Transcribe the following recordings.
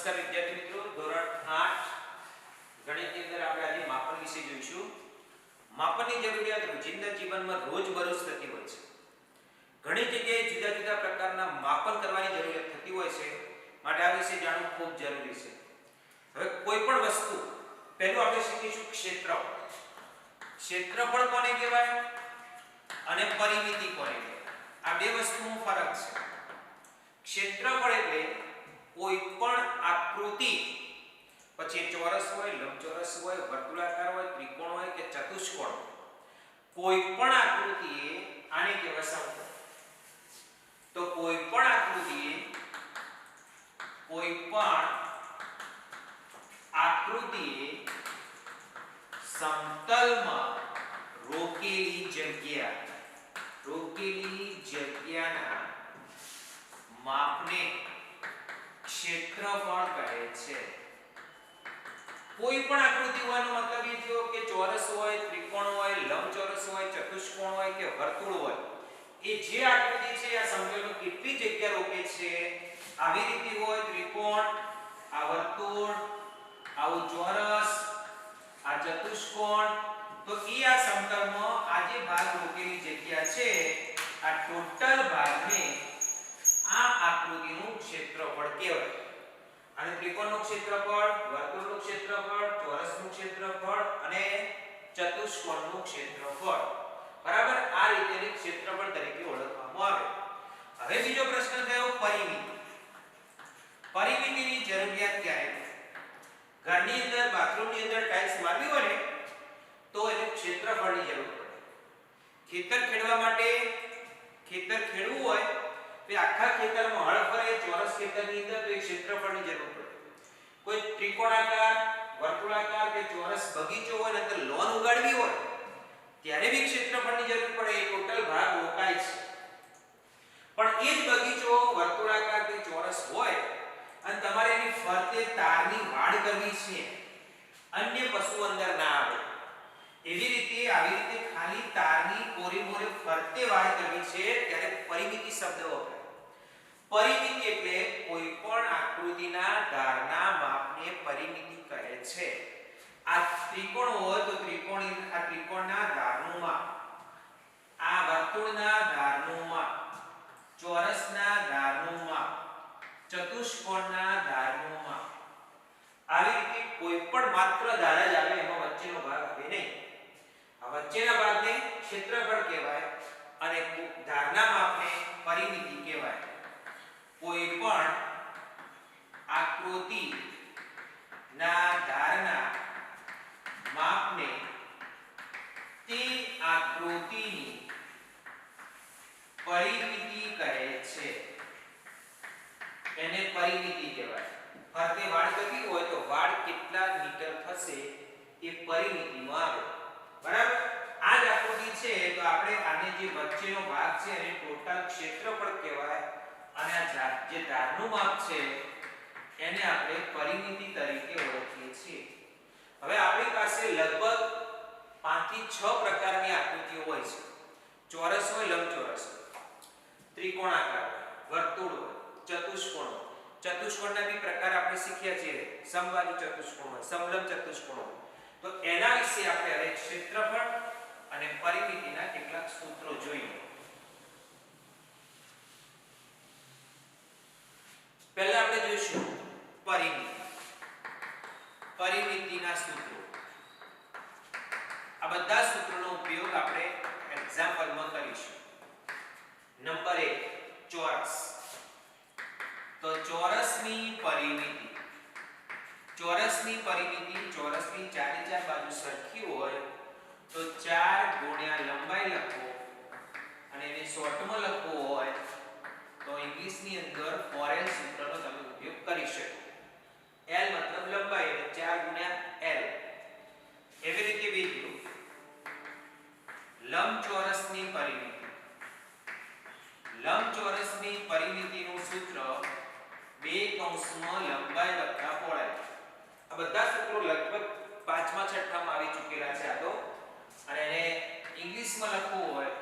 નમસ્કાર વિદ્યાર્થી મિત્રો, ધોરણ 8 ગણિતની અંદર આપણે આજે માપન વિશે જોઈશું. માપનની જરૂરિયાત રોજિંદા જીવનમાં રોજબરોજ થતી હોય છે. ઘણી જગ્યાએ જુદા જુદા પ્રકારના માપન કરવાની જરૂરિયાત થતી હોય છે, માટે આ વિશે જાણવું ખૂબ જરૂરી છે. હવે કોઈ પણ વસ્તુ પહેલું આપણે શીખીશું ક્ષેત્રફળ. ક્ષેત્રફળ કોને કહેવાય અને પરિમિતિ કોને કહેવાય, આ બે વસ્તુનો ફરક છે. ક્ષેત્રફળ એટલે કોઈ પણ આકૃતિ, પછી ચોરસ હોય, લંબચોરસ હોય, વર્તુળાકાર હોય, ત્રિકોણ હોય કે ચતુષ્કોણ, કોઈ પણ આકૃતિએ આને કહેવાય સમતલ. તો કોઈ પણ આકૃતિએ સમતલમાં રોકેલી જગ્યાના માપને ક્ષેત્રફળ કહે છે. કોઈ પણ આકૃતિ હોવાનો મતલબ એ થયો કે ચોરસ હોય, ત્રિકોણ હોય, લંબચોરસ હોય, ચતુષ્કોણ હોય કે વર્તુળ હોય, એ જે આકૃતિ છે આ સમતલમાં કેટલી જગ્યા રોકે છે. આવી રીતે હોય ત્રિકોણ, આ વર્તુળ, આવું ચોરસ, આ ચતુષ્કોણ, તો એ આ સમતલમાં આ જે ભાગ રોકેલી જગ્યા છે આ ટોટલ ભાગને આ આકૃતિનું ક્ષેત્રફળ કહેવાય. અને ત્રિકોણનું ક્ષેત્રફળ, વર્તુળનું ક્ષેત્રફળ, ચોરસનું ક્ષેત્રફળ અને ચતુષ્કોણનું ક્ષેત્રફળ, બરાબર, આ રીતે ક્ષેત્રફળ તરીકે ઓળખવામાં આવે. હવે બીજો પ્રશ્ન થયો પરિમિતિ. પરિમિતિની જરૂરિયાત ક્યારે પડે? ઘરની અંદર, બાથરૂમની અંદર ટાઇલ્સ મારવી હોય ને તો એને ક્ષેત્રફળની જરૂર પડે. ખેતર ખેડવા માટે, ખેતર ખેડવું હોય તો આખા ખેતરમાં હળ ફરે ચોરસ ખેતરની અંદર, તો એ ક્ષેત્રફળની જરૂર પડે. કોઈ ત્રિકોણાકાર, વર્તુળાકાર કે ચોરસ બગીચો હોય ને અંદર લોન ઉગાડવી હોય ત્યારે બી ક્ષેત્રફળની જરૂર પડે. એ ટોટલ ભાગ રોકાય છે. પણ એ જ બગીચો વર્તુળાકાર કે ચોરસ હોય અને તમારે એની ફરતે તારની વાડ કરવી છે, અન્ય પશુ અંદર ના આવે, એવી રીતે આવી રીતે ખાલી તારની કોરે ફરતે વાડ કરવી છે, ત્યારે પરિમિતિ શબ્દ વપરાય. પરિમિતિ એટલે કોઈ પણ આકૃતિના ધારના માપને પરિમિતિ કહે છે. આ ત્રિકોણ હોય તો ત્રિકોણના ધારનું માપ, આ વર્તુળના ધારનું માપ, ચોરસના ધારનું માપ, ચતુષ્કોણના ધારનું માપ, આવી રીતે કોઈ પણ માત્ર ધાર જ આવે, એમાં વચ્ચેનો ભાગ આવે નહીં. આ વચ્ચેના ભાગને ક્ષેત્રફળ કહેવાય અને ધારના માપને પરિમિતિ કહેવાય. કોઈ પણ આકૃતિના ધારના માપને તે આકૃતિની પરિમિતિ કહે છે, એને પરિમિતિ કહેવાય. ફરતે વાડ કરવી હોય તો વાડ કેટલા મીટર થશે એ પરિમિતિમાં આવે, બરાબર. આ જ આકૃતિ છે તો આપણે આને જે વચ્ચેનો ભાગ છે એને ટોટલ ક્ષેત્રફળ કહેવાય અને આ જે ધારનું માપ છે એને આપણે પરિમિતિ તરીકે ઓળખીએ છીએ. હવે આપણી પાસે લગભગ 5 થી 6 પ્રકારની આકૃતિઓ હોય છે. ચોરસ હોય, લંબચોરસ હોય, ત્રિકોણાકાર હોય, વર્તુળ હોય, ચતુષ્કોણ હોય. ચતુષ્કોણના બી પ્રકાર આપણે શીખ્યા છીએ. સમબાજુ ચતુષ્કોણ હોય, સમલંબ ચતુષ્કોણ હોય. તો એના વિશે આપણે હવે ક્ષેત્રફળ અને પરિમિતિના કેટલાક સૂત્રો જોઈએ. પહેલા આપણે જોઈશું પરિમિતિના સૂત્રો. આ બધા સૂત્રોનો ઉપયોગ આપણે એક્ઝામ્પલમાં કરીશું. નંબર 1, ચોરસ. તો ચોરસની પરિમિતિ, ચોરસની ચારે ચાર બાજુ સરખી હોય તો 4 ગુણ્યા લંબાઈ લખો, અને એને શોર્ટમાં લખવું હોય તો ઇંગ્લિશની અંદર 4l સૂત્રનો તમે ઉપયોગ કરી શકો. l મતલબ લંબાઈ એટલે 4 ગુણ્યા l. એવી રીતે બીજું લંબચોરસની પરિમિતિનું સૂત્ર 2 કૌંસમાં લંબાઈ વત્તા પહોળાઈ. આ બધા સૂત્રો લગભગ 5મા 6મામાં આવી ચૂકેલા છે આ તો, અને એને ઇંગ્લિશમાં લખવું હોય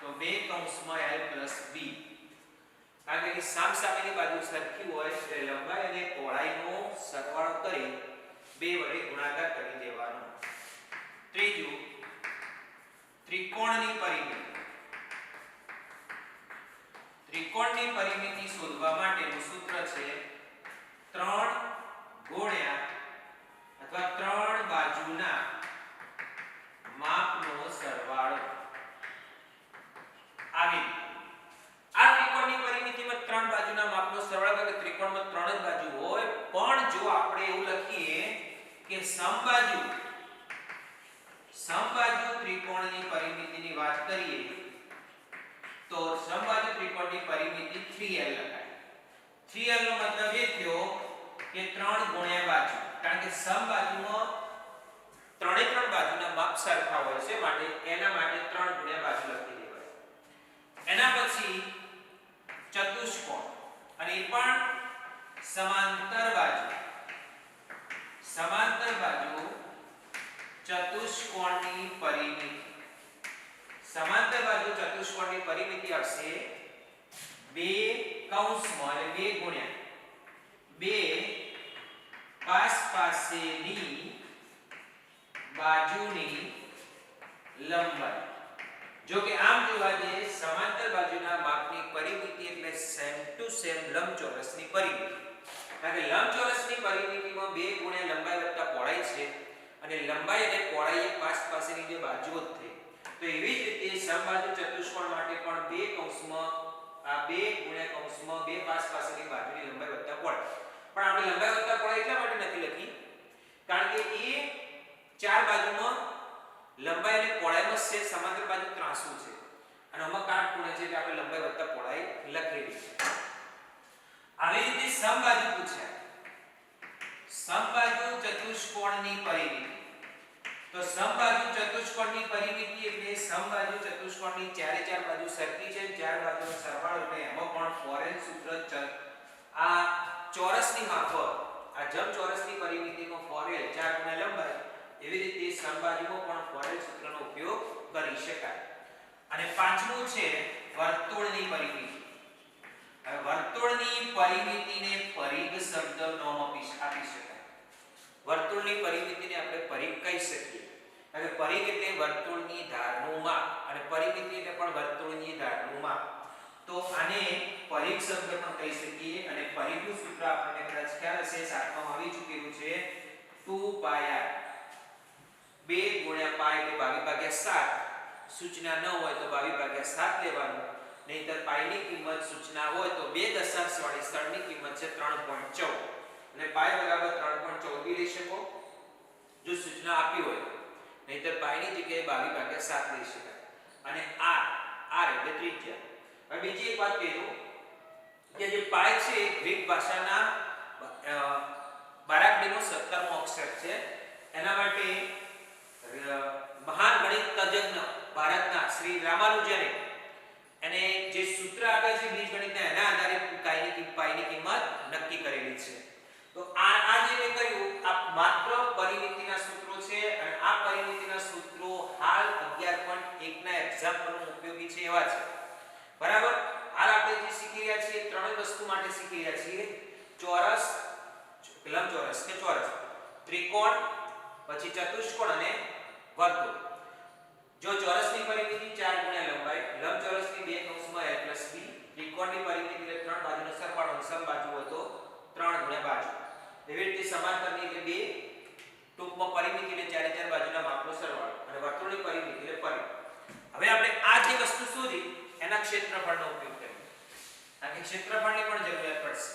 તો 2 કૌંસમાં l + b. કારણ કે સામસામેની બાજુ સરખી હોય એટલે લંબાઈ અને કરી 2 વડે ગુણાકાર કરી દેવાનો. ત્રીજું ત્રિકોણની પરિમિતિ. ત્રિકોણની પરિમિતિ શોધવા માટેનું સૂત્ર છે 3 ગુણ્યા અથવા 3 બાજુના માપનો સરવાળો. આવી આ ત્રિકોણની પરિમિતિમાં 3 બાજુના માપનો સરવાળો એટલે ત્રિકોણમાં 3 જ બાજુ હોય, પણ જો આપણે એવું લખીએ કે સમબાજુ ત્રિકોણની પરિમિતિની વાત કરીએ તો સમબાજુ ત્રિકોણની પરિમિતિ 3l લખાય. 3l નો મતલબ એ થયો કે 3 ગુણ્યા બાજુ, કારણ કે સમબાજુમાં ત્રણે ત્રણ બાજુના માપ સરખા હોય છે, માટે એના માટે 3 ગુણ્યા બાજુ લખી દેવાય. એના પછી ચતુષ્કોણ, અને એ પણ સમાંતર બાજુ ચતુષ્કોણની પરિમિતિ. સમાંતર બાજુ ચતુષ્કોણની પરિમિતિ આવશે 2 કૌંસમાં એટલે 2 ગુણ્યા 2 પાસેની બાજુની લંબાઈ. જો કે આમ જોવા જઈએ સમાંતર બાજુના માપની પરિમિતિ એટલે સેમ ટુ સેમ લંબચોરસની પરિમિતિ. કારણ કે લંબચોરસની પરિમિતિમાં 2 ગુણ્યા લંબાઈ વત્તા પહોળાઈ છે, અને લંબાઈ અને પહોળાઈ એ પાસેની જે બાજુઓ જ થઈ. તો એવી જ રીતે સમબાજુ ચતુષ્કોણ માટે પણ 2 કૌંસમાં આ 2 ગુણ્યા કૌંસમાં 2 પાસેની બાજુની લંબાઈ વત્તા પહોળાઈ. પણ આપણે લંબાઈ વત્તા પહોળાઈ એટલા માટે નથી લખી કારણ કે એ ચાર બાજુમાં લંબાઈ અને પહોળાઈમાં છે, સમાંતર બાજુ ત્રાંસુ છે અને આમાં કાટખૂણે છે એટલે આપણે લંબાઈ વત્તા પહોળાઈ લખેલી છે. આવી રીતે સમબાજુ પૂછાય. સમબાજુ ચતુષ્કોણની પરિમિતિ. તો સમબાજુ ચતુષ્કોણની પરિમિતિ એટલે સમબાજુ ચતુષ્કોણની ચારે ચાર બાજુ સરખી છે, ચાર બાજુનો સરવાળો એટલે એમાં પણ ફોરેન સૂત્ર આ ચોરસની માફક આ જમચોરસની પરિમિતિમાં ફોરેલ 4 ગુણ્યા લંબાઈ, એવી રીતે સમબાજુમાં પણ ફોરેલ સૂત્રનો ઉપયોગ કરી શકાય. અને પાંચમું છે વર્તુળની પરિમિતિ. હવે વર્તુળની પરિમિતિને પરિઘ શબ્દ નામ આપી શકાય. વર્તુળની પરિમિતિને આપણે પરિઘ કહી શકીએ. હવે પરિઘ એટલે વર્તુળની ધારનું માપ અને પરિમિતિ એટલે પણ વર્તુળની ધારનું માપ. તો આને પરિઘ શબ્દ પણ કહી શકીએ. અને પરિઘનું સૂત્ર આપણને કદાચ ખ્યાલ હશે, સાતમામાં આવી ચૂકેલું છે 2πr. 2 ગુણ્યા પાઈ એટલે 22/7. સૂચના ન હોય તો 22/7 લેવાનું, નહીતર પાઈની કિંમત સૂચના હોય તો 2 દશાંશવાળી સ્થળની કિંમત છે 3.14 અને પાઈ બરાબર 3.14 બી લઈ શકો જો સૂચના આપી હોય, નહીતર પાઈની જગ્યાએ 22/7 લઈ શકાય. અને r એટલે ત્રિજ્યા. હવે બીજી એક વાત કહી દઉં કે જે પાઈ છે એ ગ્રીક ભાષાના બારાકડીનો 17મો અક્ષર છે. એના માટે મહાન ગણિત તજજ્ઞ ભારતના શ્રી રામાનુજને એને જે સૂત્ર આપે છે બીજગણિતના, એના આધારે પાઈની કિંમત નક્કી કરેલી છે. તો આ જે મેં કહ્યું આ માત્ર પરિમિતિના સૂત્રો છે, અને આ પરિમિતિના સૂત્રો હાલ 11.1 ના એક્ઝામ્પલમાં ઉપયોગી છે એવા છે. બરાબર. હાલ આપણે જે શીખી રહ્યા છીએ ત્રણ વસ્તુ માટે શીખી રહ્યા છીએ: ચોરસ, લંબચોરસ કે ચોરસ, ત્રિકોણ, પછી ચતુષ્કોણ અને વર્તુળ. જો ચોરસની પરિમિતિ 4 ગુણ્યા લંબાઈ, લંબચોરસની 2 કૌંસમાં l + b, ત્રિકોણની પરિમિતિ એટલે 3 બાજુનો સરવાળો, સમબાજુ હોય તો 3 ગુણ્યા બાજુ. એવી રીતે સમાંતરની એટલે 2, ટૂંકમાં પરિમિતિ એટલે ચારે ચાર બાજુના માપનો સરવાળો, અને વર્તુળની પરિમિતિ એટલે પરિઘ. હવે આપણે આ જે વસ્તુ શોધી એના ક્ષેત્રફળનો ઉપયોગ કરીએ. કારણ કે ક્ષેત્રફળની પણ જરૂરિયાત પડશે.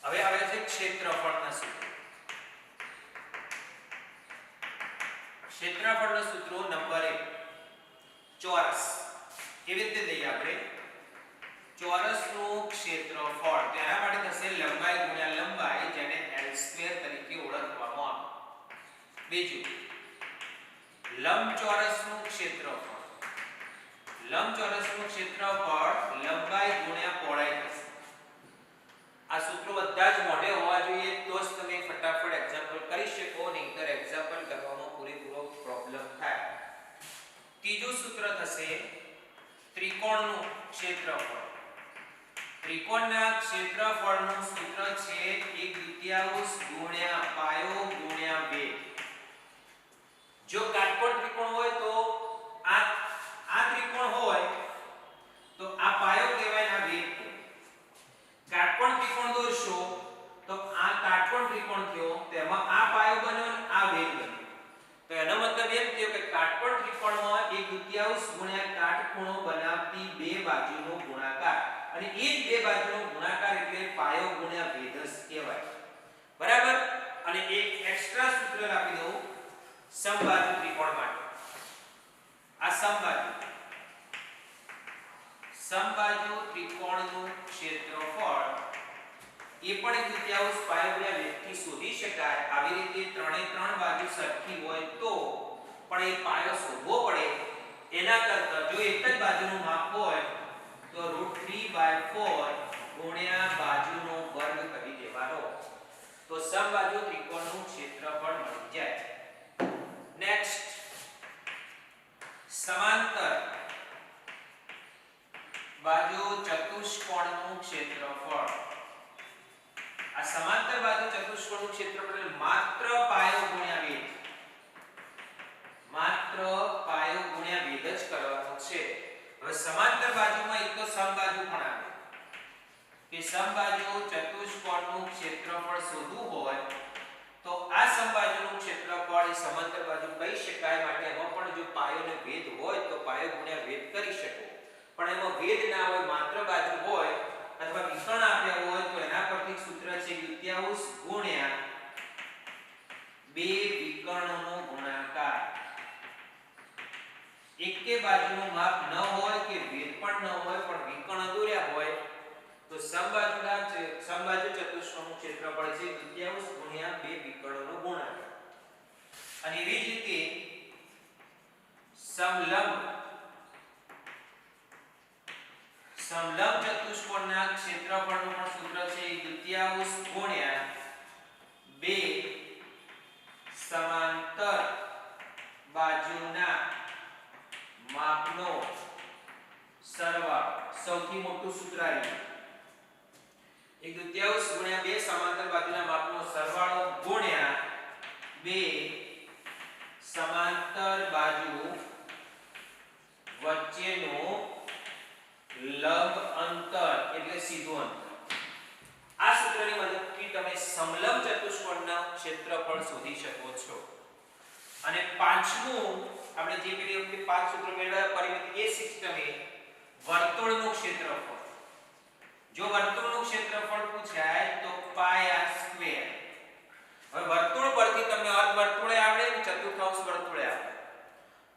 હવે આવે છે ક્ષેત્રફળના સૂત્રો. ક્ષેત્રફળના સૂત્રો નંબર 1 ચોરસ. કેવી રીતે દઈએ આપણે? ચોરસનું ક્ષેત્રફળ તેના માટે થશે લંબાઈ ગુણ્યા લંબાઈ, જેને l² તરીકે ઓળખવામાં આવે. બીજું લંબચોરસનું ક્ષેત્રફળ. લંબચોરસનું ક્ષેત્રફળ લંબાઈ ગુણ્યા પહોળાઈ થશે. આ સૂત્રો બધા જ મોઢે હોવા જોઈએ તો જ તમે ફટાફટ એક્ઝામ્પલ કરી શકો, નહીંતર એક્ઝામ્પલ કરવામાં પૂરેપૂરો પ્રોબ્લેમ થાય. ત્રીજું સૂત્ર થશે ત્રિકોણનું ક્ષેત્રફળ. ત્રિકોણના ક્ષેત્રફળનું સૂત્ર છે 1/2 ગુણ્યા પાયો ગુણ્યા વેગ. જો કાટકોણ ત્રિકોણ હોય તો આ ત્રિકોણ હોય તો આ પાયો કહેવાય ને આ વેગ કહેવાય. કાટકોણ ત્રિકોણ દોરશો તો આ કાટકોણ ત્રિકોણ થયો, તેમાં આ પાયો બન્યો અને આ વેગ બન્યો. તો એનો મતલબ એમ થયો કે કાટકોણ ત્રિકોણમાં 1/2 ગુણ્યા કાટખૂણો બનાવતી બે બાજુનો ગુણાકાર, અને એ જ બે બાજુનો ગુણાકાર એટલે પાયો ગુણ્યા વેધ કહેવાય. બરાબર. અને એક એક્સ્ટ્રા સૂત્ર આપી દઉં સમબાજુ ત્રિકોણ માટે. આ સમબાજુ ત્રિકોણનું ક્ષેત્રફળ એ પણ 1/2 પાયો ગુણ્યા વેગથી શોધી શકાય. આવી રીતે ત્રણે ત્રણ બાજુ સરખી હોય તો પણ એ પાયો શોધવો પડે. એના કરતાં જો એક જ બાજુનું માપ હોય તો √3/4 ગુણ્યા બાજુનો વર્ગ કરી દેવાનો, તો સમબાજુ ત્રિકોણનું ક્ષેત્રફળ મળી જાય. નેક્સ્ટ, સમાંતર બાજુ ચતુષ્કોણનું ક્ષેત્રફળ. આ સમાંતર બાજુ ચતુષ્કોણનું ક્ષેત્રફળ માત્ર પાયો ગુણ્યા વેધ, માત્ર પાયો ગુણ્યા વેધ જ કરવાનો છે. હવે સમાંતર બાજુમાં એક તો સમબાજુ પણ આવે કે સમબાજુ ચતુષ્કોણનું ક્ષેત્રફળ શોધવું હોય તો આ સમબાજુનું ક્ષેત્રફળ એ સમાંતર બાજુ કહી શકાય. માટે એમાં પણ જો પાયો ને વેધ હોય તો પાયો ગુણ્યા વેધ કરી શકો, પણ એમાં વેધ ના હોય, માત્ર બાજુ હોય અથવા વિકર્ણ આપ્યા હોય તો એના પરથી સૂત્ર છે 1/2 ગુણ્યા બે વિકર્ણોનો ગુણાકાર. એકે બાજુનું માપ ન હોય કે વેધ પણ ન હોય પણ વિકર્ણ દોર્યા હોય તો સમબાજુ ચતુષ્કોણનું ક્ષેત્રફળ છે 1/2 ગુણ્યા બે વિકર્ણોનો ગુણાકાર. અને એવી જ રીતે સમલંબ ચતુષ્કોણના ક્ષેત્રફળનું પણ સૂત્ર છે 1/2 ગુણ્યા બે સમાંતર બાજુના માપનો સરવાળો. સૌથી મોટું સૂત્ર આવ્યું 1/2 ગુણ્યા બે સમાંતર બાજુના માપનો સરવાળો ગુણ્યા બે સમાંતર બાજુ વચ્ચેનો લંબ અંતર એટલે સીધું અંતર. આ સૂત્રની મદદથી તમે સમલંબ ચતુષ્કોણના ક્ષેત્રફળ શોધી શકો છો. અને પાંચમું, આપણે જે પેલી વખતે પાંચ સૂત્રો મેળવ્યા પરિમિતિ એ સિસ્ટમે વર્તુળનું ક્ષેત્રફળ. જો વર્તુળનું ક્ષેત્રફળ પૂછાય તો πr². હવે વર્તુળ પરથી તમને અર્ધવર્તુળે આવડે ને ચતુર્થાંશ વર્તુળે આવડે.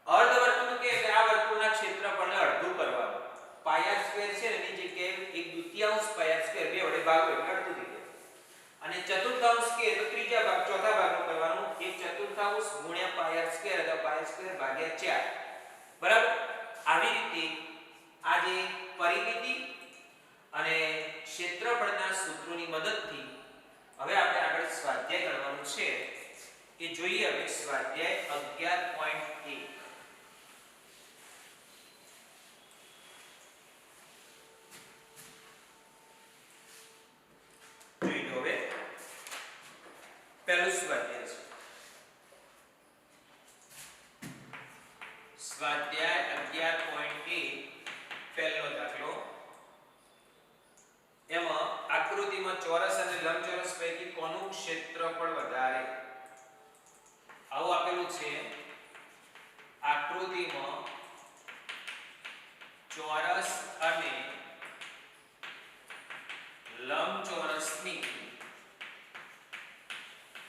અર્ધવર્તુળ કે આ વર્તુળના ક્ષેત્રફળને અડધું કરવાનું. πr² છે એની જગ્યાએ 1/2 πr² બે વડે ભાગો એટલે અડધું થઈ જાય. અને ચતુર્થાંશ કે તો ત્રીજા ભાગ ચોથા ભાગનું કરવાનું. 1/4 ગુણ્યા πr² અથવા πr² ભાગ્યા 4. બરાબર. આવી રીતે આ જે પરિમિતિ અને ક્ષેત્રફળના સૂત્રોની મદદથી હવે આપણે આગળ સ્વાધ્યાય ગણવાનું છે. એ જોઈએ હવે સ્વાધ્યાય 11.1. જોઈ લો હવે પહેલું સ્વાધ્યાય છે. સ્વાધ્યાય 11.1 પહેલો દાખલો. એમાં આકૃતિમાં ચોરસ અને લંબચોરસ પૈકી કોનું ક્ષેત્રફળ વધારે? આવું આપેલું છે. આકૃતિમાં ચોરસ અને લંબચોરસની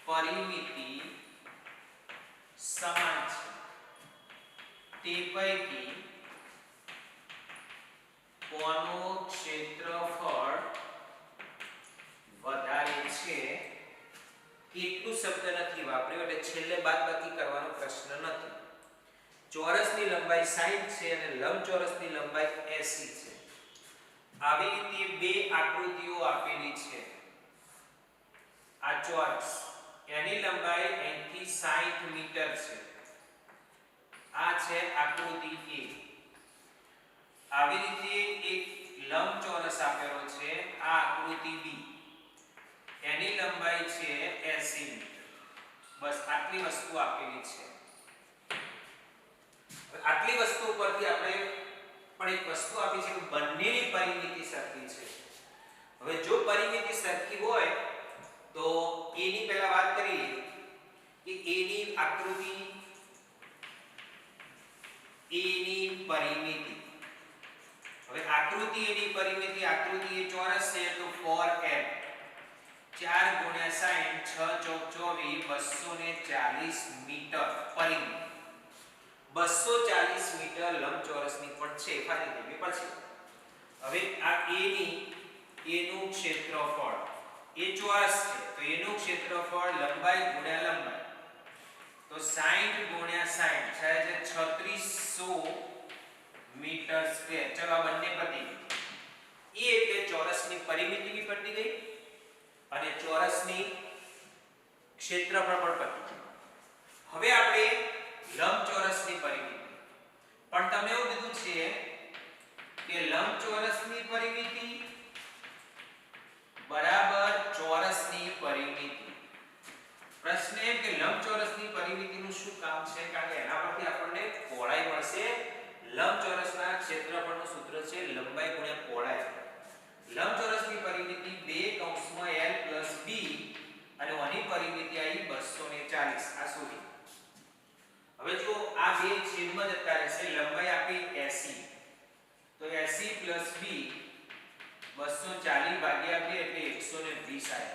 પરિમિતિ સમાન છે. તે પૈકી કોનું ક્ષેત્રફળ વધારે છે? કેટલું શબ્દ નથી વાપર્યો એટલે છેલ્લે બાદબાકી કરવાનો પ્રશ્ન નથી. ચોરસની લંબાઈ 60 છે અને લંબચોરસની લંબાઈ 80 છે. આવી રીતે બે આકૃતિઓ આપેલી છે. આ ચોરસ એની લંબાઈ અહીંથી 60 મીટર છે. આ છે આકૃતિ A. આવી રીતે એક લંબચોરસ આપેલો છે આ આકૃતિ બી, એની લંબાઈ છે 80 મીટર. બસ આટલી વસ્તુ આપેલી છે. આટલી વસ્તુ પરથી આપણે પણ એક વસ્તુ આપી છે કે બંનેની પરિમિતિ સરખી છે. હવે જો પરિમિતિ સરખી હોય તો a ની પહેલા વાત કરીએ કે a ની આકૃતિ, a ની પરિમિતિ. હવે આકૃતિ a ની પરિમિતિ, આકૃતિ એ ચોરસ છે તો 4l 4 × 60 6 × 24 240 મીટર પરિમિતિ. 240 મીટર લંબચોરસની પણ છે, ફાળી દેવી પડશે. હવે આ a નું ક્ષેત્રફળ, એ ચોરસ છે તો એનું ક્ષેત્રફળ લંબાઈ ગુણ્યા લંબાઈ, તો 60 × 60 થાય છે 3600 મીટર સ્ક્વેર. ચલો આ બંને પતી ગઈ. એ એટલે ચોરસની પરિમિતિ બી પતી ગઈ અને ચોરસની ક્ષેત્રફળ પણ પતી ગયું. હવે આપણે લંબચોરસની પરિમિતિ, પણ તમે એવું કીધું છે કે લંબચોરસની પરિમિતિ બરાબર ચોરસની પરિમિતિ. પ્રશ્ન એ કે લંબચોરસની પરિમિતિનું શું કામ છે? કારણ કે એના પરથી આપણને પહોળાઈ મળશે. લંબચોરસના ક્ષેત્રફળનું સૂત્ર છે લંબાઈ ગુણ્યા પહોળાઈ. લંબચોરસની પરિમિતિ 2 કૌંસમાં l + b અને આની પરિમિતિ આવી 240. આ સુધી હવે જો આ બે છેદમાં જતા રહેશે, લંબાઈ આપી 80 તો 80 + b 240 ભાગ્યા 2 એટલે 120 આવે.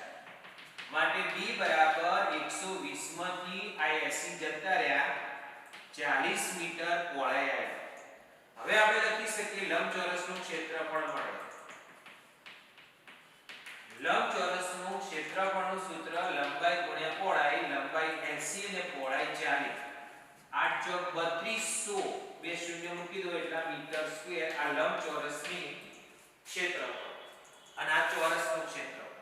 માટે b બરાબર 120 માંથી આ 80 જતા રહ્યા 40 મીટર પહોળાઈ આવી. હવે આપણે લખી શકીએ લંબચોરસનું ક્ષેત્રફળ મળે. લંબચોરસનું ક્ષેત્રફળનું સૂત્ર લંબાઈ ગુણ્યા પહોળાઈ. લંબાઈ 80 અને પહોળાઈ 40. 8 ચોક 3200, બે શૂન્ય મૂકી દો એટલે મીટર સ્ક્વેર. આ લંબચોરસની ક્ષેત્રફળ અને આ ચોરસનું ક્ષેત્રફળ.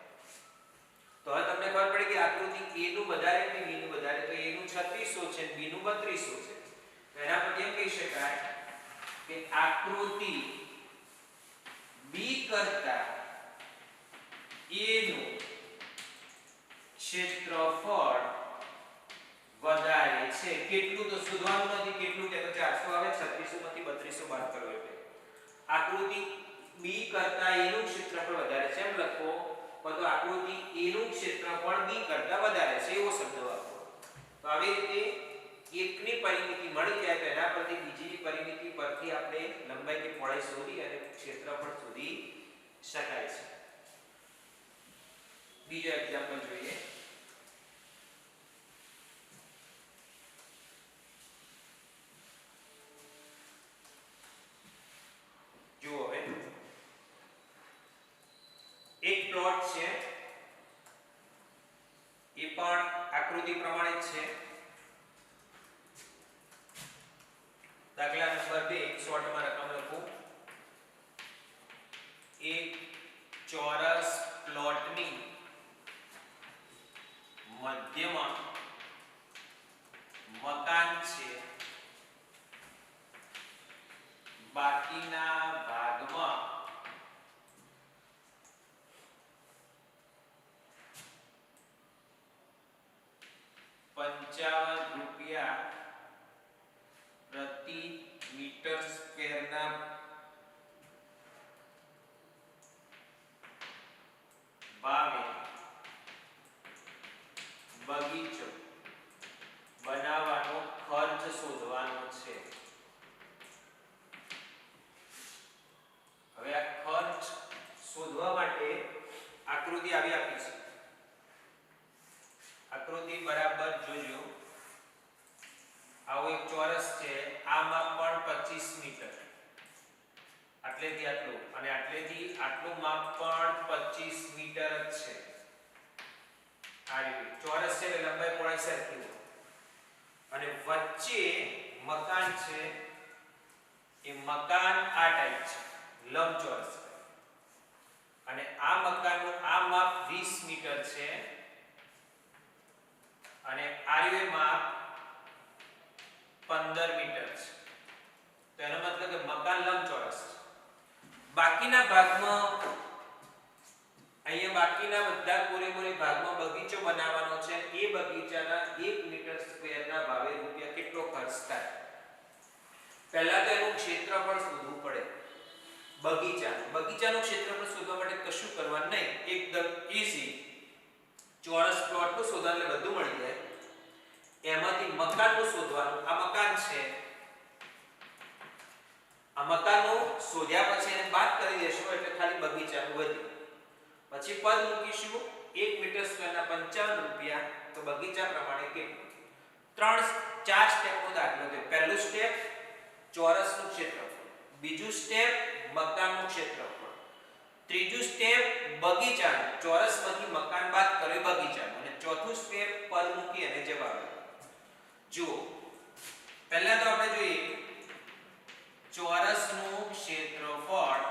તો હવે તમને ખબર પડી કે આકૃતિ a નું વધારે કે b નું વધારે, તો a નું 3600 છે, b નું 3200 છે. તો એના પરથી એમ કહી શકાય કે આકૃતિ b કરતા a નું ક્ષેત્રફળ વધારે છે. કેટલું તો શોધવાનું નથી, કેટલું કે તો 400 આવે, 3600 માંથી 3200 બાદ કરો એટલે આકૃતિ b કરતા a નું ક્ષેત્રફળ વધારે છે એમ લખો, તો આકૃતિ a નું ક્ષેત્રફળ b કરતા વધારે છે એવો શબ્દ વાપરો. તો આવી રીતે એકની પરિમિતિ મળી જાય તો એના પરથી બીજીની પરિમિતિ પરથી આપણે લંબાઈ કે પહોળાઈ શોધી અને ક્ષેત્રફળ શોધી શકાય છે. બીજો એક્ઝામ્પલ જોઈએ. જુઓ હવે એક પ્લોટ છે, એ પણ આકૃતિ પ્રમાણે જ છે. દાખલા નંબર 2 શોર્ટમાં રકમ લખું. એક ચોરસ પ્લોટની મધ્યમાં મકાન છે, બાકીના ભાગમાં ₹55 પ્રતિ મીટર સ્ક્વેરના ભાવે બગીચો બનાવવાનો ખર્ચ શોધવાનો છે. હવે આ ખર્ચ શોધવા માટે આકૃતિ આવી આપી છે. આકૃતિ બરાબર જોજો. આવો એક ચોરસ છે, આમાં પણ 25 મીટર, આટલેથી આટલું અને આટલેથી આટલું માપ પણ 25 મીટર જ છે. આ રીતે ચોરસ છે એટલે લંબાઈ પહોળાઈ સરખી હોય અને વચ્ચે મકાન છે. એ મકાન આ ટાઈપ છે, લંબચોરસ, અને આ મકાનનું આ માપ 20 મીટર છે અને આર્ય માપ 15 મીટર છે. તો એનો મતલબ કે મકાન લંબચોરસ છે. બાકીના ભાગમાં અહીંયા બાકીના બધા કોરેમોરે ભાગમાં બગીચો બનાવવાનો છે. એ બગીચાના 1 મીટર સ્ક્વેરના ભાવે રૂપિયા કેટલો ખર્ચ થાય? પહેલા તો એનું ક્ષેત્રફળ શોધવું પડે. બગીચાનું ક્ષેત્રફળ શોધવા માટે કશું કરવાનું નહીં, એકદમ ઈઝી. ચોરસ પ્લોટનું શોધવાનું એટલે બધું મળી જાય. એમાંથી મકાનનું શોધવાનું. આ મકાન છે. આ મકાનનું શોધ્યા પછી એને બાદ કરી દેશો એટલે ખાલી બગીચાનું વધ્યું. પછી પદ મૂકીશું 1 મીટર સ્ક્વેરના 55 રૂપિયા. તો બગીચા પ્રમાણે કેટલું? 4 સ્ટેપનો દાખલો છે. પહેલું સ્ટેપ ચોરસનું ક્ષેત્રફળ, બીજું સ્ટેપ મકાનનું ક્ષેત્રફળ, ત્રીજું સ્ટેપ બગીચાનું, ચોરસમાંથી મકાન બાદ કરે બગીચાનું, અને ચોથું સ્ટેપ પદ મૂકી અને જવાબ. જુઓ, પહેલા તો આપણે જોઈએ ચોરસનું ક્ષેત્રફળ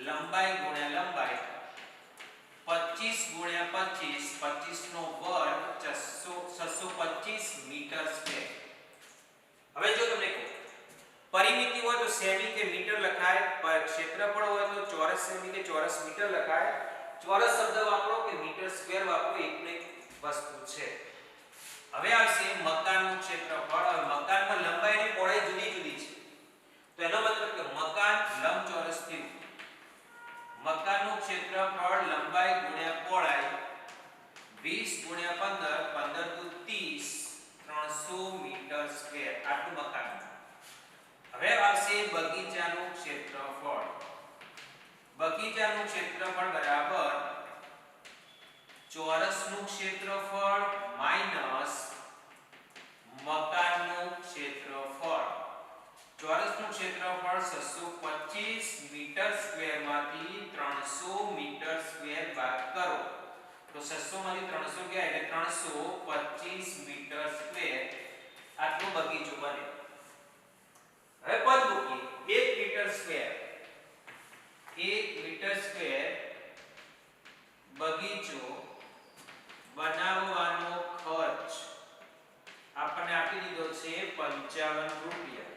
લંબાઈ ગુણ્યા લંબાઈ 25 ગુણ્યા 25, 25 નો વર્ગ 625 મીટર સ્ક્વેર. હવે જો તમને કહું પરિમિતિ હોય તો સેમી કે મીટર લખાય, પર ક્ષેત્રફળ હોય તો ચોરસ સેમી કે ચોરસ મીટર લખાય. ચોરસ શબ્દ વાપરો કે મીટર સ્ક્વેર વાપરો, એકને એક વસ્તુ છે. હવે આવશે મકાનનું ક્ષેત્રફળ. હવે મકાનમાં લંબાઈ અને પહોળાઈ જુદી જુદી છે, તો એનો મતલબ કે મકાન લંબચોરસ થયું. મકાનનું ક્ષેત્રફળ લંબાઈ ગુણ્યા પહોળાઈ 20 ગુણ્યા 15, 15 દુ 30, 300 મીટર સ્ક્વેર. આટલું મકાન. હવે આવશે બગીચાનું ક્ષેત્રફળ. બગીચાનું ક્ષેત્રફળ બરાબર ચોરસનું ક્ષેત્રફળ માઈનસ મકાનનું ક્ષેત્રફળ. ચોરસનું ક્ષેત્રફળ 625 મીટર સ્ક્વેર માંથી 300 મીટર સ્ક્વેર બાદ કરો તો 600 માંથી 300 ગયા એટલે 325 મીટર સ્ક્વેર. આટલો બગીચો બને. હવે પદ મૂકીએ 1 મીટર સ્ક્વેર. 1 મીટર સ્ક્વેર બગીચો બનાવવાનો ખર્ચ આપણને આપી દીધો છે 55 રૂપિયા.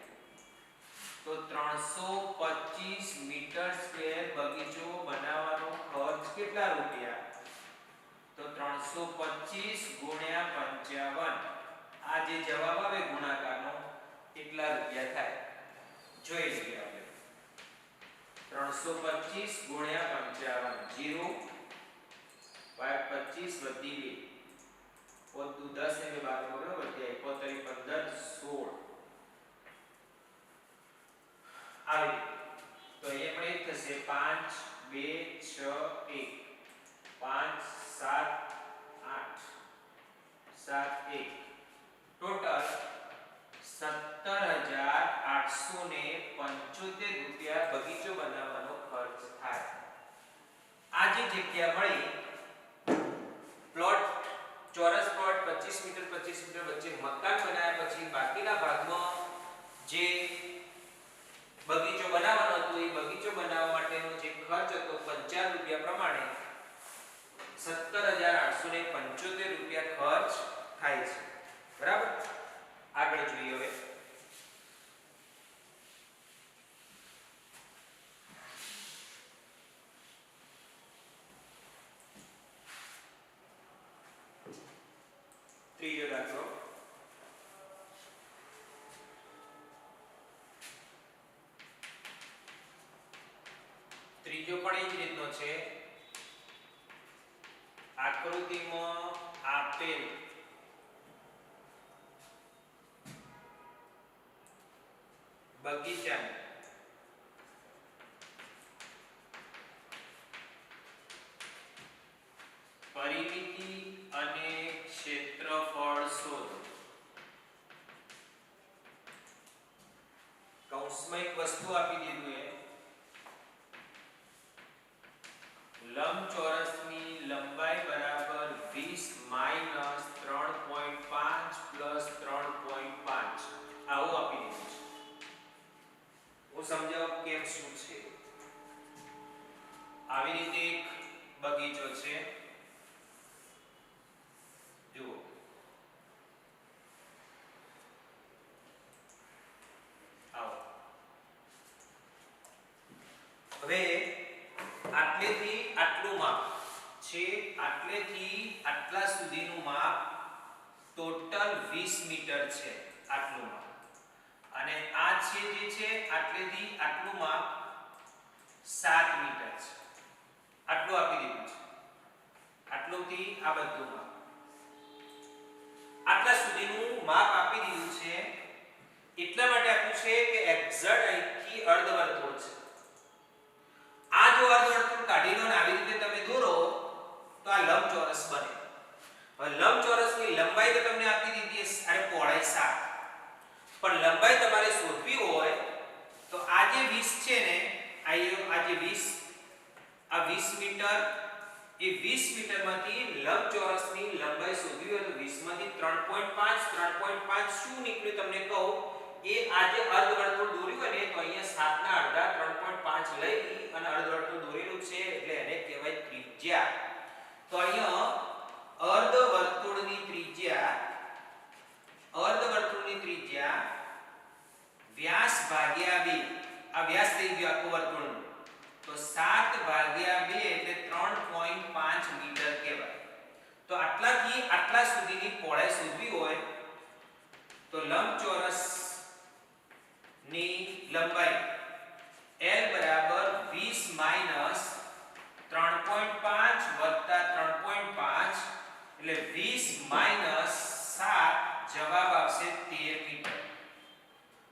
તો 325 મીટર સ્ક્વેર બગીચો બનાવવાનો ખર્ચ કેટલા રૂપિયા? તો 325 ગુણ્યા 55, આ જે જવાબ આવે ગુણાકારનો કેટલા રૂપિયા થાય જોઈ લઈએ આપણે. 325 ગુણ્યા 55, 0 બાય 25 વધી 2 પોતું 10 ને 12 બરાબર થાય 75 15 16 આવી. તો અહીંયા પણ એક થશે 5 2 6 1 5 7 8 7 1 ટોટલ 17,875 રૂપિયા બગીચો બનાવવાનો ખર્ચ થાય. આ જે જગ્યા મળી પ્લોટ ચોરસ પ્લોટ 25 મીટર વચ્ચે મકાન બનાવ્યા પછી બાકીના ભાગમાં જે બગીચો બનાવવાનો હતો એ બગીચો બનાવવા માટેનો જે ખર્ચ હતો 55 રૂપિયા પ્રમાણે 17,875 રૂપિયા ખર્ચ થાય છે. બરાબર. આગળ જોઈએ હવે ત્રીજો દાખલો. ત્રીજો પણ એ જ રીતનો છે. આકૃતિમાં આપેલ બગીચાની પરિમિતિ અને ક્ષેત્રફળ શોધો. કૌંસમાં એક વસ્તુ આપી દીધું છે. લંબચોરસની લંબાઈ બરાબર 20 માઈનસ 3.5 પ્લસ 3.5 આવું આપી દીધું છે. હું સમજાવું કેમ શું છે. આવી રીતે એક બગીચો છે. જુઓ આવો હવે આટલેથી આટલું માપ છે, આટલેથી આટલા સુધીનું માપ ટોટલ 20 મીટર છે આટલું માપ, અને આ છે જે છે આટલેથી આટલું માપ 7 મીટર છે. આટલું આપી દીધું છે, આટલુંથી આ બધું માપ આટલા સુધીનું માપ આપી દીધું છે. એટલા માટે આપ્યું છે કે એક્ઝેક્ટ અહીંથી અર્ધવર્તુળ છે. આ જો અર્ધવર્તુળ કાઢી લો ને આવી રીતે તમે દોરો તો આ લંબચોરસ બને. હવે લંબચોરસની લંબાઈ તો તમને આપી દીધી છે, અને પહોળાઈ 7, પણ લંબાઈ તમારે શોધવી હોય તો આ જે 20 છે ને આ જે 20 મીટર, એ 20 મીટરમાંથી લંબચોરસની લંબાઈ શોધવી હોય તો 20 માંથી 3.5 શું નીકળ્યું તમને કહું, એ આ જે અર્ધવર્તુળ દોર્યું હોય ને તો અહીંયા 7 ના અડધા 3.5 લઈ અને અર્ધવર્તુળ દોરેલું છે એટલે એને કહેવાય ત્રિજ્યા. તો અહીંયા અર્ધવર્તુળની ત્રિજ્યા વ્યાસ ભાગ્યા 2, આ વ્યાસ થઈ ગયો આખો વર્તુળનો, તો 7 ભાગ્યા 2 એટલે 3.5 મીટર કહેવાય. તો આટલાથી આટલા સુધીની પહોળાઈ શોધવી હોય તો લંબચોરસ ની લંબાઈ L બરાબર 20 માઈનસ 3.5 વત્તા 3.5 એટલે 20 માઈનસ 7, જવાબ આવશે 13 મીટર.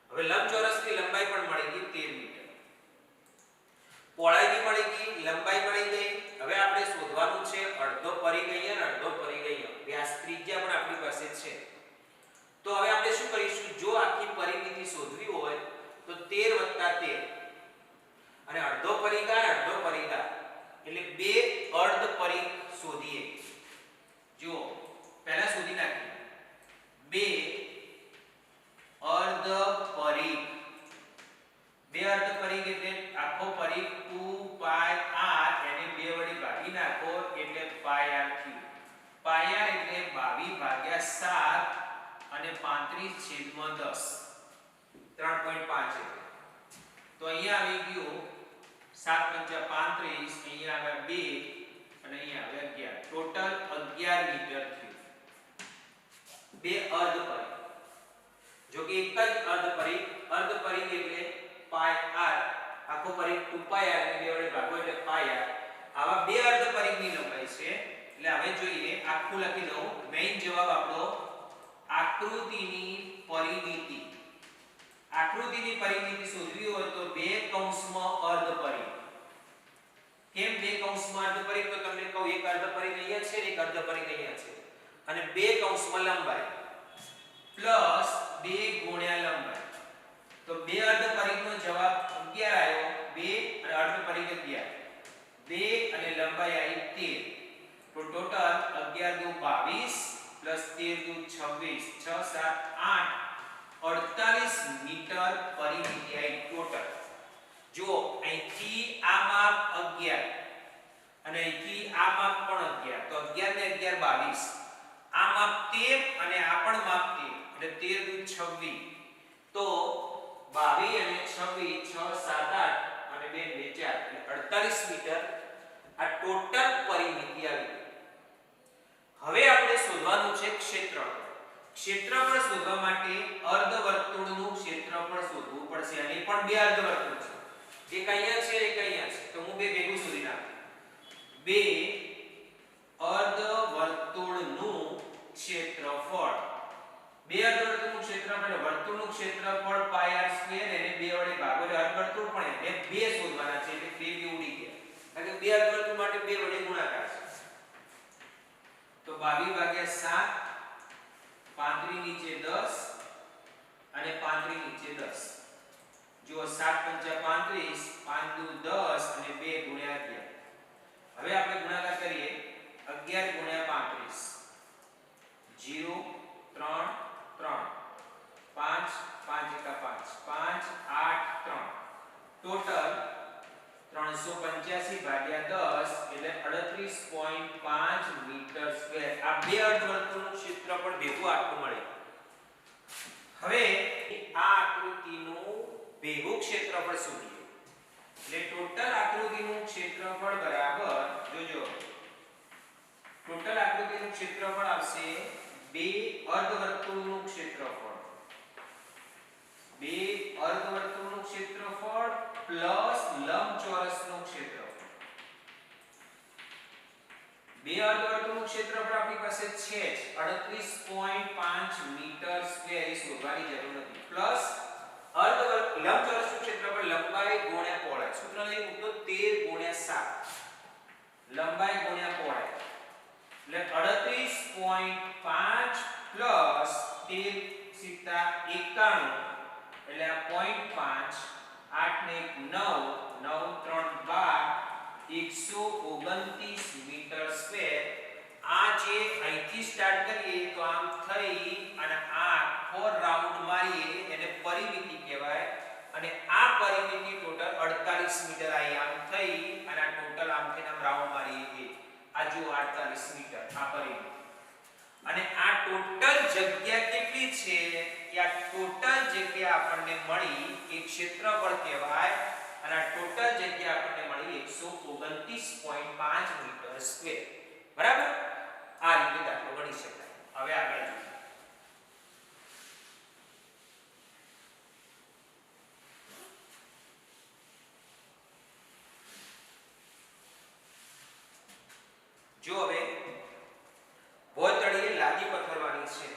હવે લંબચોરસની લંબાઈ પણ મળી ગઈ 13 મીટર, પહોળાઈ બી મળી ગઈ, લંબાઈ મળી ગઈ. હવે આપણે શોધવાનું છે અડધો પરિઘ અહીંયા અને અડધો પરિઘ અહીંયા. વ્યાસ ત્રિજ્યા પણ આપણી પાસે છે. તો હવે આપણે શું કરીશું, જો આખી પરિમિતિ શોધવી હોય તો 13 + 13 અને અડધો પરિઘ અને અડધો પરિઘ એટલે બે અર્ધ પરિઘ શોધીએ. જો પહેલા શોધી નાખીએ બે અર્ધ પરિઘ. બે અર્ધ પરિઘ એટલે આખો પરિઘ 2πr, એને 2 વડે ભાગી નાખો એટલે πr થયું. πr એટલે 22/7 અને 35/10, 3.5 એટલે. તો અહીંયા આવી ગયું 7 × 35, અહીંયા આવે 2 અને અહીંયા આવે 11, ટોટલ 11 મીટર થયું. બે અર્ધ પરિઘ, જો કે એક જ અર્ધ પરિઘ એટલે πr, આખો પરિઘ 2πr અને 2 વડે ભાગો એટલે πr. આવા બે અર્ધ પરિઘની લંબાઈ છે. એટલે હવે જોઈએ, આખું લખી દઉં. મેઈન જવાબ આપણો આકૃતિની પરિમિતિ. આકૃતિની પરિમિતિ શોધવી હોય તો બે કૌંસમાં અર્ધ પરિઘ. કેમ બે કૌંસમાં અર્ધ પરિઘ, તો તમને કહું એક અર્ધ પરિઘ અહીંયા છે ને એક અર્ધ પરિઘ અહીંયા છે, અને બે કૌંસમાં લંબાઈ પ્લસ 2 ગુણ્યા લંબાઈ. તો બે અર્ધ પરિઘનો જવાબ 11 આવ્યો. 2 અને અર્ધ પરિઘ 11, 2 અને લંબાઈ આવી 13. તો ટોટલ 11 × 22 પ્લસ 13 × 26, 6 7 8, 48 મીટર પરિમિતિ આવી ટોટલ. જો અહીંથી આ માપ 11 અને અહીંથી આ માપ પણ 11, તો 11 ને 11 22, આ માપ 13 અને આ પણ માપ 13 એટલે 13 × 26, તો 22 અને 26, 6 7 8 અને 2 2 4 એટલે 48 મીટર આ ટોટલ પરિમિતિ આવી. હવે આપણે શોધવાનું છે ક્ષેત્રફળ. ક્ષેત્રફળ શોધવા માટે અર્ધવર્તુળનું ક્ષેત્રફળ શોધવું પડશે, અને પણ બે અર્ધવર્તુળ છે, એક અહીંયા છે એક અહીંયા છે. તો હું બે ભેગું શોધી નાખું. બે અર્ધવર્તુળનું ક્ષેત્રફળ, બે અર્ધવર્તુળનું ક્ષેત્રફળ એટલે વર્તુળનું ક્ષેત્રફળ πr², એને 2 વડે ભાગો એટલે અર્ધવર્તુળ પણ એને 2 શોધવાના છે, એટલે 2 ઉડી ગયા, કારણ કે બે અર્ધવર્તુળ માટે 2 વડે ગુણાકાર છે. તો 22/7, 35 નીચે 10 અને 35 નીચે 10. જો 7 × 35, 5 × 10 અને 2 × 11. હવે આપણે ગુણાકાર કરીએ. 11 × 35, 0 3 3, 5 5 × 5, 5 8 3, ટોટલ 385/10 એટલે 38.5 મીટર સ્ક્વેર. આ બે અર્ધવર્તુળનું ક્ષેત્રફળ ભેગું આટલું મળે. હવે આ આકૃતિનું ભેગું ક્ષેત્રફળ શોધીએ. એટલે ટોટલ ક્ષેત્રફળ બરાબર જોજો ટોટલ આકૃતિનું ક્ષેત્રફળ આવશે બે અર્ધવર્તુળનું ક્ષેત્રફળ પ્લસ લંબચોરસનું ક્ષેત્રફળ બે અર્ધવર્તુળનું ક્ષેત્રફળ આપણી પાસે છે જ 38.5 મીટર સ્ક્વેર એ શોધવાની જરૂર નથી પ્લસ લંબચોરસનું ક્ષેત્રફળ લંબાઈ ગુણ્યા પહોળાઈ સૂત્ર લઈ મૂકો 13 ગુણ્યા 7 લંબાઈ ગુણ્યા પહોળાઈ એટલે 38.5 પ્લસ 13 સિત્તા 91 એટલે આ 0.5 8 ને 1 9 9 3 12 129 મીટર સ્ક્વેર આ જે અહીંથી સ્ટાર્ટ કરીએ તો આમ થઈ અને આ 4 રાઉન્ડ મારીએ એને પરિમિતિ કહેવાય અને આ પરિમિતિ ટોટલ 48 મીટર આવી આમ થઈ અને આ ટોટલ આમથી આમ રાઉન્ડ મારીએ આ જો 48 મીટર આ પરિમિતિ અને આ ટોટલ જગ્યા કેટલી છે કે આ ટોટલ જગ્યા આપણને મળી એ ક્ષેત્રફળ કહેવાય અને આ ટોટલ જગ્યા આપણને મળી 129.5 મીટર સ્ક્વેર બરાબર આ રીતે દાખલો ગણી શકાય હવે આગળ જોઈએ જો હવે ભોયતળીએ લાદી પથરવાની છે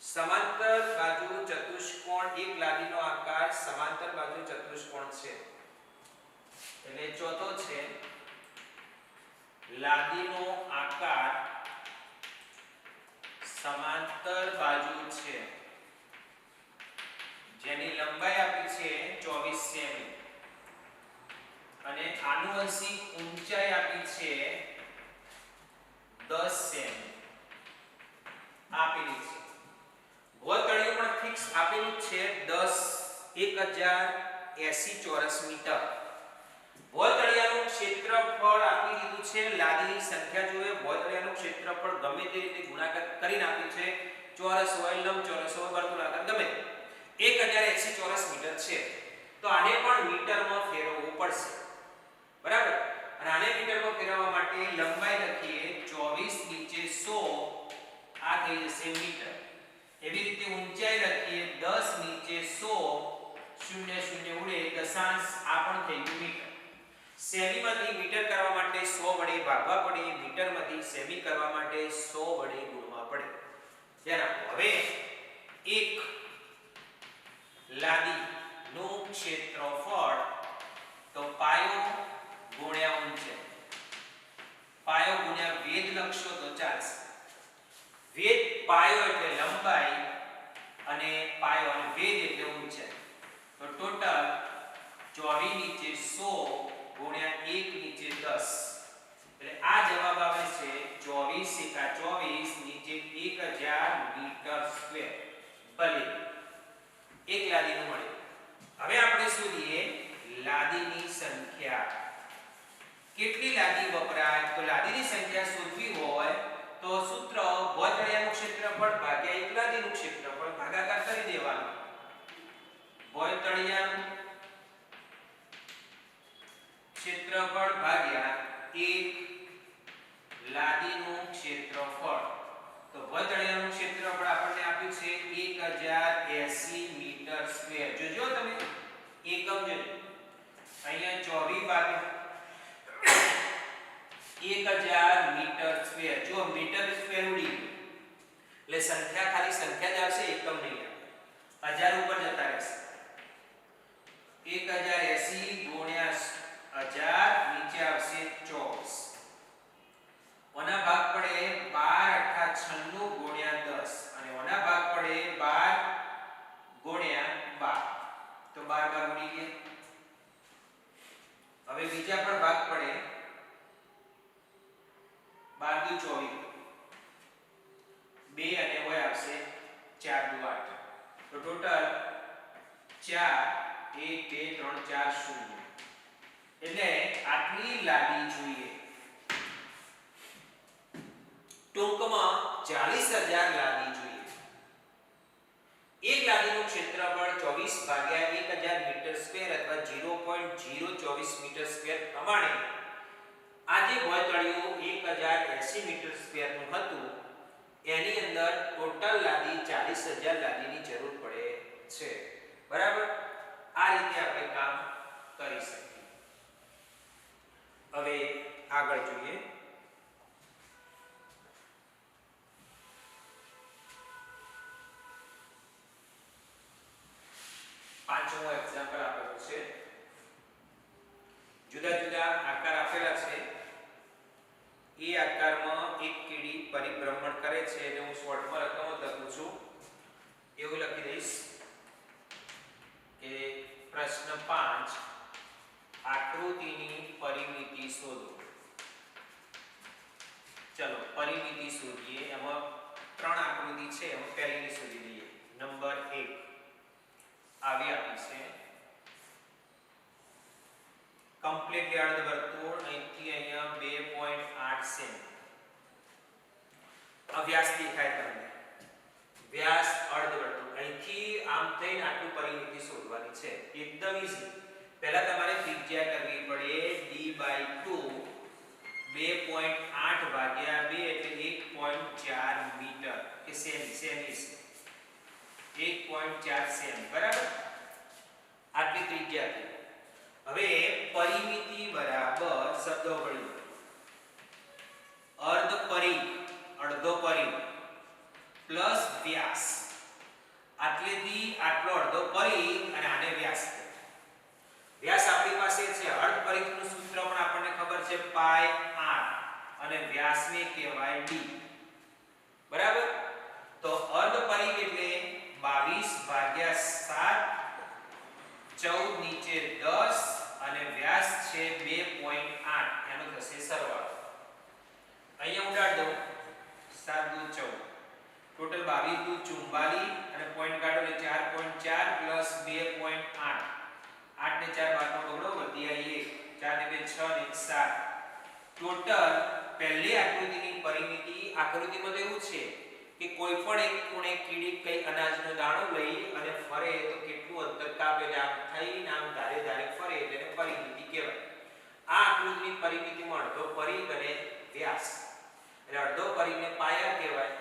સમાંતર બાજુ ચતુષ્કોણ એક લાદીનો આકાર સમાંતર બાજુ ચતુષ્કોણ છે એટલે ચોથો છે લાદીનો આકાર સમાંતર બાજુ છે જેની લંબાઈ આપી છે 24 સેમી અને આનુવંશિક ઊંચાઈ આપી છે 10 સેમી આપેલી છે ભોયતળિયું પણ ફિક્સ આપેલું છે 1080 ચોરસ મીટર ભોયતળિયાનું ક્ષેત્રફળ આપી દીધું છે લાદીની સંખ્યા જોઈએ ભોયતળિયાનું ક્ષેત્રફળ ગમે તે રીતે ગુણાકાર કરીને આપ્યું છે ચોરસ હોય લંબચોરસ હોય વર્તુળાકાર ગમે 1080 ચોરસ મીટર છે તો આને પણ મીટરમાં ફેરવવું પડશે બરાબર અને આને મીટરમાં ફેરવવા માટે લંબાઈ લખીએ 24 નીચે 100 આ થઈ જશે મીટર એવી રીતે ઊંચાઈ લખીએ 10 નીચે 100 0 ઉડે દશાંશ આ પણ થઈ ગયું મીટર સેમીમાંથી મીટર કરવા માટે 100 વડે ભાગવા પડે મીટરમાંથી સેમી કરવા માટે 100 વડે ગુણવા પડે ધ્યાન આપો હવે એક લાદીનું ક્ષેત્રફળ તો પાયો ગુણ્યા ઊંચાઈ પાયો ગુણ્યા વેધ લખશો તો ચાલશે વેધ પાયો એટલે લંબાઈ અને પાયો અને વેધ એટલે ઊંચાઈ તો ટોટલ 24 નીચે 100 ગુણ્યા 1 નીચે 10 એટલે આ જવાબ આવે છે 24 એકા 24 નીચે 1000 મીટર સ્ક્વેર ભલે એક લાદીનું મળે હવે આપણે શોધીએ લાદીની સંખ્યા કેટલી લાદી વપરાય તો લાદીની સંખ્યા શોધવી હોય તો સૂત્ર ભોયતળિયાનું ક્ષેત્રફળ ભાગ્યા એક લાદીનું ક્ષેત્રફળ ભાગાકાર કરી દેવાનું ભોયતળિયાનું ક્ષેત્રફળ ભાગ્યા એક લાદીનું ક્ષેત્રફળ તો ભોયતળિયાનું ક્ષેત્રફળ આપણને આપ્યું છે 1080 મીટર સ્ક્વેર જોજો તમે એકમ જોજો અહીંયા 24 ભાગ્યા 1000 મીટર સ્ક્વેર જો મીટર સ્ક્વેર ઉડી એટલે સંખ્યા ખાલી સંખ્યા જ આવશે એકમ નહીં આવે 1000 ઉપર જતા રહેશે 1080 ગુણ્યા 1000 નીચે આવશે 24 ઓના ભાગ પડે 12 અઠા 96 ગુણ્યા 10 અને ઓના ભાગ પડે 12 ગુણ્યા 12 તો 12 ઉડી ગયા હવે બીજા પણ ભાગ પડે 12 દુ 24 2 અને હોય આવશે 4 દુ 8 તો ટોટલ 4 1 2 3 4 0 એટલે આટલી લાદી જોઈએ ટૂંકમાં 40000 લાદી જોઈએ એક લાદીનું ક્ષેત્રફળ 24 ભાગ્યા 1000 મીટર સ્ક્વેર અથવા 0.024 મીટર સ્ક્વેર પ્રમાણે આજે ભોયતળિયું 1080 મીટર સ્ક્વેરનું હતું, એની અંદર ટોટલ લાદી 40000 લાદીની જરૂર પડે છે. બરાબર? આ રીતે આપણે કામ કરી શકીએ. હવે આગળ જોઈએ. પાંચમો એક્ઝામ્પલ આપેલું છે. જુદા જુદા આકાર આપેલા છે. એ આકારમાં એક કીડી પરિભ્રમણ કરે છે એટલે હું શોર્ટમાં રકમો લખું છું. એવું લખી દઈશ કે પ્રશ્ન 5 આકૃતિની પરિમિતિ શોધો. ચલો પરિમિતિ શોધીએ. એમાં ત્રણ આકૃતિ છે, એમાં પહેલીની શોધી લઈએ. નંબર 1 આવી આપી છે. કમ્પ્લીટલી અર્ધવર્તુળ અહીંથી અહીંયા 2.8 સેમી. આ વ્યાસ દેખાય તમને. વ્યાસ અર્ધવર્તુળ અહીંથી આમ થઈને આટલું પરિમિતિ શોધવાની છે. એકદમ ઈઝી. પહેલા તમારે ત્રિજ્યા કરવી પડે d/2 2.8 ભાગ્યા 2 એટલે 1.4 મીટર કે સેમી 1.4 સેમી. બરાબર? આટલી ત્રિજ્યા થઈ. હવે પરિમિતિ બરાબર શબ્દો પડી અર્ધ પરિઘ અડધો પરિઘ પ્લસ વ્યાસ. આટલેથી આટલો અડધો પરિઘ અને આને વ્યાસ. વ્યાસ આપણી પાસે છે. અર્ધ પરિઘનું સૂત્ર પણ આપણને ખબર છે પાઈ r અને વ્યાસને કહેવાય d. બરાબર? તો અર્ધ પરિઘ એટલે 22 ભાગ્યા 7 14 નીચે 10 અને વ્યાસ છે 2.8 એનો થશે સરવાળો. અહીંયા ઉડાડ દઉં 7 દુ 14 ટોટલ 22 દુ 44 અને પોઈન્ટ કાઢો એટલે 4.4 પ્લસ 2.8 8 ને 4 બાદ નો બગડો વધી આવી 1 4 ને 2 6 ને 7 ટોટલ પહેલી આકૃતિની પરિમિતિ. આકૃતિમાં તો એવું છે કે કોઈ પણ એક ખૂણે કીડી કઈ અનાજનો દાણો લઈ અને ફરે તો કેટલું અંતર કાપે આમ થઈને આમ ધારે ધારે ફરે તેને પરિમિતિ કહેવાય. આ આકૃતિની પરિમિતિમાં અડધો પરિઘ અને વ્યાસ એટલે અડધો પરિઘને પાયા કહેવાય.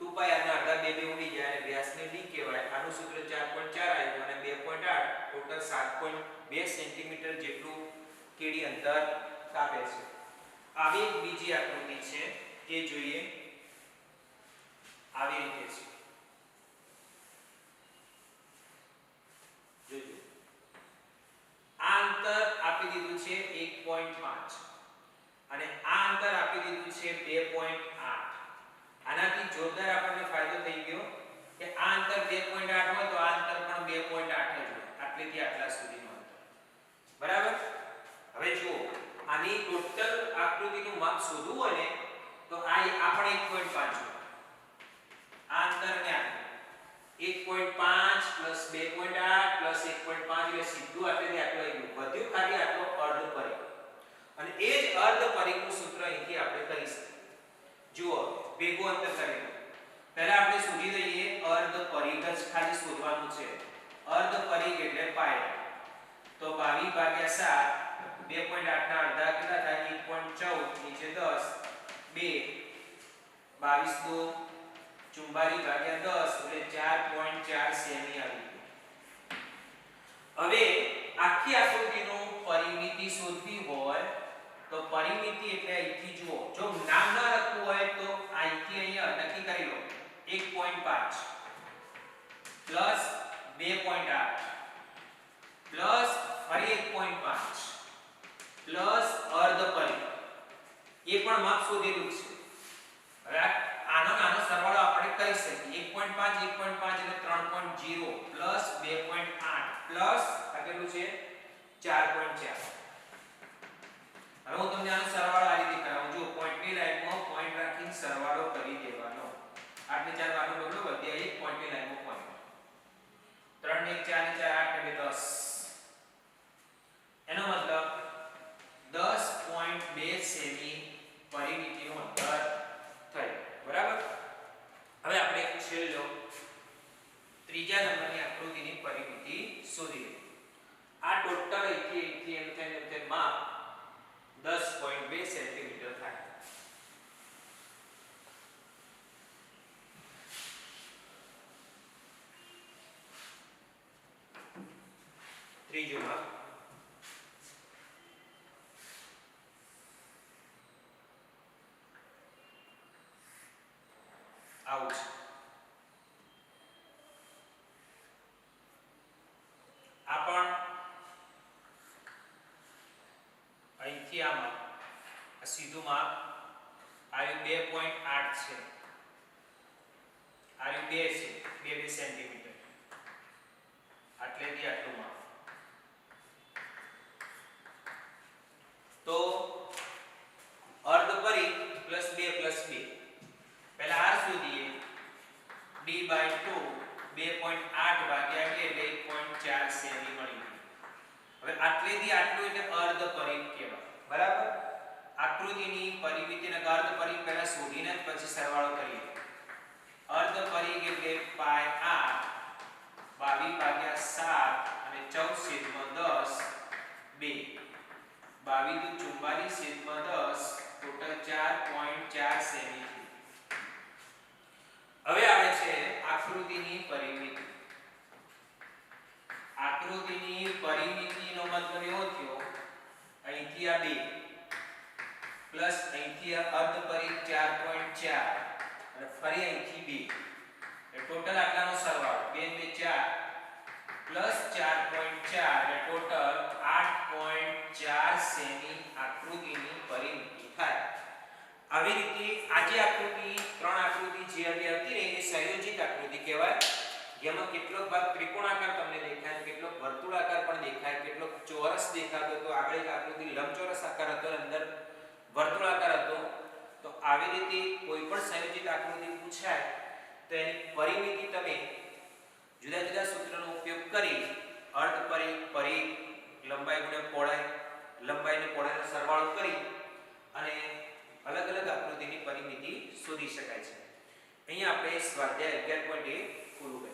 2 પાયા ના અડધા 2 ઉડી જાય અને વ્યાસને d કહેવાય. આનું સૂત્ર 4.4 આવ્યું અને 2.8 ટોટલ 7.2 સેન્ટીમીટર જેટલું કીડી અંતર કાપે છે. આવી એક બીજી આકૃતિ છે એ જોઈએ. આવી રીતે છે. જોજો આ અંતર આપી દીધું છે 1.5 અને આ અંતર આપી દીધું છે 2.8. આનાથી જોરદાર આપણને ફાયદો થઈ ગયો કે આ અંતર 2.8 હોય તો આ અંતર પણ 2.8 જ હોય. આટલેથી આટલા સુધીનું અંતર. બરાબર? હવે જુઓ આની ટોટલ આકૃતિનું માપ શોધવું હોય ને તો આ આપણે 1.5 આ અંતર ને આ 1.5 પ્લસ 2.8 પ્લસ 1.5 એટલે સીધું આટલેથી આટલું આવી ગયું. વધ્યું ખાલી આટલો અર્ધ પરિઘ. અને એ જ અર્ધ પરિઘનું સૂત્ર અહીંથી આપણે કરી શકીએ. જુઓ ભેગું અંતર કરીએ. પહેલા આપણે શોધી લઈએ અર્ધ પરિઘ જ ખાલી શોધવાનું છે. અર્ધ પરિઘ એટલે પાય. તો 22 ભાગ્યા 7 2.8 ના અડધા કેટલા થાય 1.14 નીચે 10 2 22 દો 44 ભાગ્યા 10 એટલે 4.4 સેમી આવી. હવે આખી આકૃતિનું પરિમિતિ શોધવી હોય તો પરિમિતિ એટલે અહીંથી જુઓ. જો નામ ન લખવું હોય તો અહીંથી અહીંયા નક્કી કરી લો 1.5 પ્લસ 2.8 પ્લસ ફરી 1.5 પ્લસ અર્ધ પરિઘ. એ પણ માપ શોધેલું છે. હવે આનો સરવાળો આપણે કરી શકીએ. 1.5 એટલે 3.0 પ્લસ 2.8 પ્લસ આ કેટલું છે 4.4. હવે હું તમને આનો સરવાળો આ રીતે કરાવું. જો પોઈન્ટની લાઈનમાં પોઈન્ટ રાખીને સરવાળો કરી દેવાનો. 8 ને 4 બાજુ બગડો વધ્યા 1 પોઈન્ટની લાઈનમાં પોઈન્ટ 3 ને 1 4 ને 4 8 ને 2 10. એનો મતલબ 10.2 સેમી પરિમિતિનું અંતર થયું. બરાબર? હવે આપણે છેલ્લો ત્રીજા નંબર માપ 10.2 સેન્ટીમીટર થાય. ત્રીજું માપ આવું છે. આ પણ અહીંથી આ માપ, આ સીધું માપ આવ્યું 2.8 છે, આવ્યું 2 છે, 2 સેન્ટીમીટર, આટલેથી આટલું માપ. તો અર્ધ પરિઘ પ્લસ 2 પ્લસ 2, પહેલા r શોધીએ. d/2 2.8 ભાગ્યા 2 એટલે 1.4 સેમી મળી ગયું. હવે આટલેથી આટલું એટલે અર્ધ પરિઘ કહેવાય. બરાબર. આકૃતિની પરિમિતિને અર્ધ પરિઘ પહેલા શોધીને પછી સરવાળો કરીએ. અર્ધ પરિઘ એટલે પાઈ r 22/7 અને 14/10 2 22 44/10 ટોટલ 4.4 સેમી. હવે આવે છે આકૃતિની પરિમિતિ. આકૃતિની પરિમિતિનો મતલબ એવો થયો અહીંથી આ 2 પ્લસ અહીંથી આ અર્ધ પરિઘ 4.4 અને ફરી અહીંથી 2 એ ટોટલ આટલાનો સરવાળો 2 ને 4 પ્લસ 4.4 એટલે ટોટલ 8.4 સેમી આકૃતિની પરિમિતિ થાય. આવી રીતે આજે આકૃતિ ત્રણ આકૃતિ જે હતી ને એ સંયોજિત આકૃતિ કહેવાય, જેમાં કેટલોક ભાગ ત્રિકોણાકાર તમને દેખાય, કેટલોક વર્તુળાકાર પણ દેખાય, કેટલોક ચોરસ દેખાતો હતો, આગળ એક આકૃતિ લંબચોરસ આકાર હતો, અંદર વર્તુળાકાર હતો. તો આવી રીતે કોઈ પણ સંયોજિત આકૃતિ પૂછાય તો એની પરિમિતિ તમે જુદા જુદા સૂત્રનો ઉપયોગ કરી અર્ધ પરિઘ, પરિઘ, લંબાઈ ગુણ્યા પહોળાઈ, લંબાઈ અને પહોળાઈનો સરવાળો કરી અને અલગ અલગ આકૃતિની પરિમિતિ શોધી શકાય છે. અહીંયા આપણે સ્વાધ્યાય 11.1 પૂરું કર્યું.